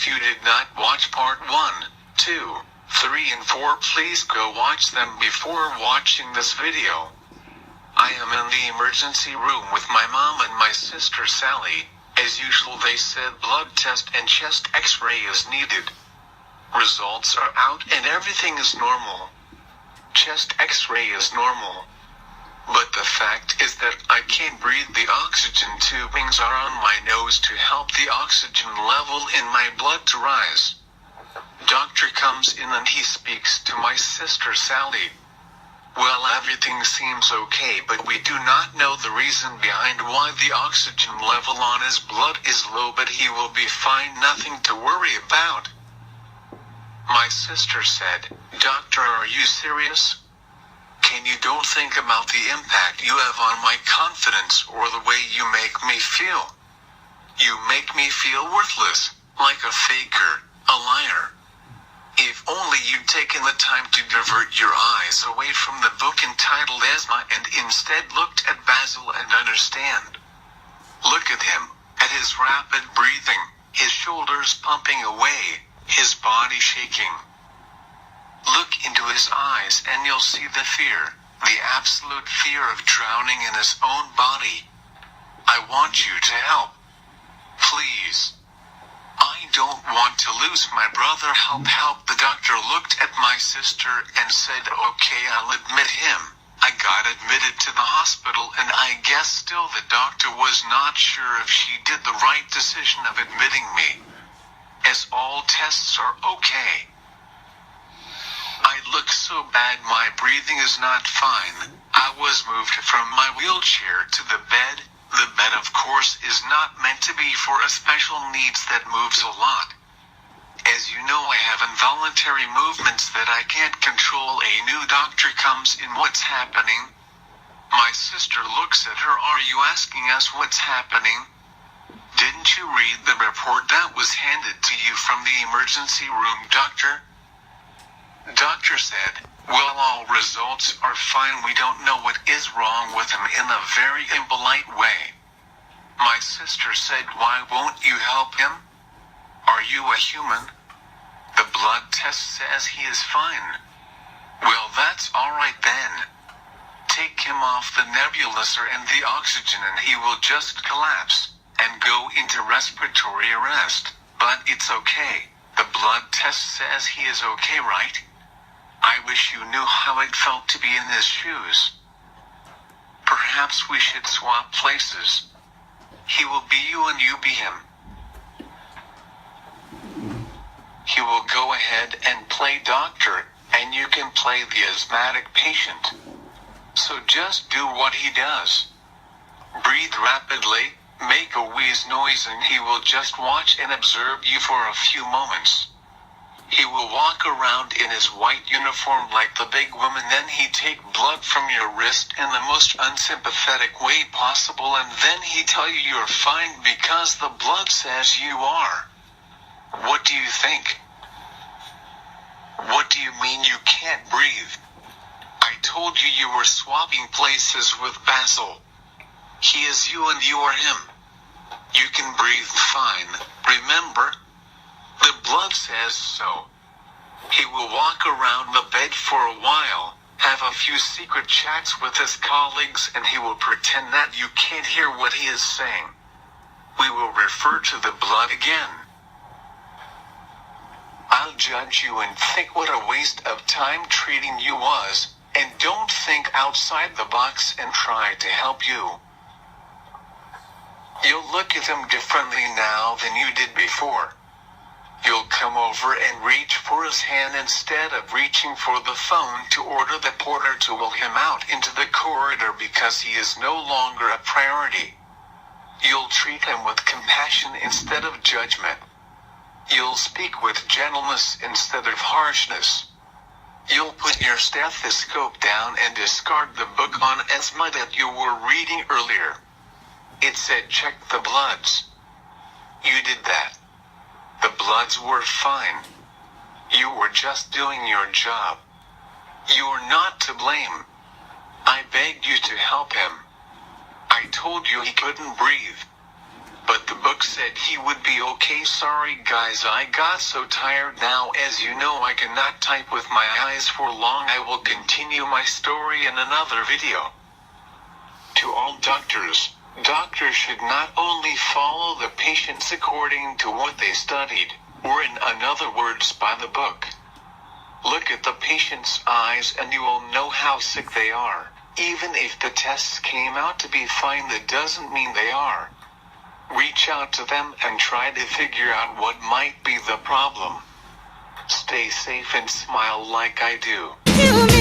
If you did not watch part 1, 2, 3 and 4, please go watch them before watching this video. I am in the emergency room with my mom and my sister Sally. As usual, they said blood test and chest x-ray is needed. Results are out and everything is normal. Chest x-ray is normal. But the fact is that I can't breathe. The oxygen tubings are on my nose to help the oxygen level in my blood to rise. Doctor comes in and he speaks to my sister Sally. Well, everything seems okay, but we do not know the reason behind why the oxygen level on his blood is low, but he will be fine, nothing to worry about. My sister said, "Doctor, are you serious? Can you don't think about the impact you have on my confidence or the way you make me feel? You make me feel worthless, like a faker, a liar. If only you'd taken the time to divert your eyes away from the book entitled Asthma and instead looked at Basil and understand. Look at him, at his rapid breathing, his shoulders pumping away, his body shaking. Look into his eyes and you'll see the fear, the absolute fear of drowning in his own body. I want you to help. Please. I don't want to lose my brother. Help. The doctor looked at my sister and said, "Okay, I'll admit him." I got admitted to the hospital and I guess still the doctor was not sure if she did the right decision of admitting me, as all tests are okay. I look so bad, my breathing is not fine. I was moved from my wheelchair to the bed. The bed, of course, is not meant to be for a special needs that moves a lot. As you know, I have involuntary movements that I can't control. A new doctor comes in. What's happening? My sister looks at her. Are you asking us what's happening? Didn't you read the report that was handed to you from the emergency room, doctor? Doctor said, "Well, all results are fine. We don't know what is wrong with him," in a very impolite way. My sister said, "Why won't you help him? Are you a human? The blood test says he is fine." Well, that's alright then. Take him off the nebulizer and the oxygen and he will just collapse and go into respiratory arrest. But it's okay. The blood test says he is okay, right? I wish you knew how it felt to be in his shoes. Perhaps we should swap places. He will be you and you be him. He will go ahead and play doctor, and you can play the asthmatic patient. So just do what he does. Breathe rapidly, make a wheeze noise, and he will just watch and observe you for a few moments. He will walk around in his white uniform like the big woman, then he take blood from your wrist in the most unsympathetic way possible, and then he tell you you're fine because the blood says you are. What do you think? What do you mean you can't breathe? I told you you were swapping places with Basil. He is you and you are him. You can breathe fine, remember? The blood says so. He will walk around the bed for a while, have a few secret chats with his colleagues, and he will pretend that you can't hear what he is saying. We will refer to the blood again. I'll judge you and think what a waste of time treating you was, and don't think outside the box and try to help you. You'll look at him differently now than you did before. You'll come over and reach for his hand instead of reaching for the phone to order the porter to wheel him out into the corridor because he is no longer a priority. You'll treat him with compassion instead of judgment. You'll speak with gentleness instead of harshness. You'll put your stethoscope down and discard the book on asthma that you were reading earlier. It said check the bloods. You did that. The bloods were fine. You were just doing your job. You are not to blame. I begged you to help him. I told you he couldn't breathe. But the book said he would be okay. Sorry guys, I got so tired now. As you know, I cannot type with my eyes for long. I will continue my story in another video. To all doctors, doctors should not only follow the patients according to what they studied, or in other words by the book. Look at the patient's eyes and you will know how sick they are. Even if the tests came out to be fine, that doesn't mean they are. Reach out to them and try to figure out what might be the problem. Stay safe and smile like I do.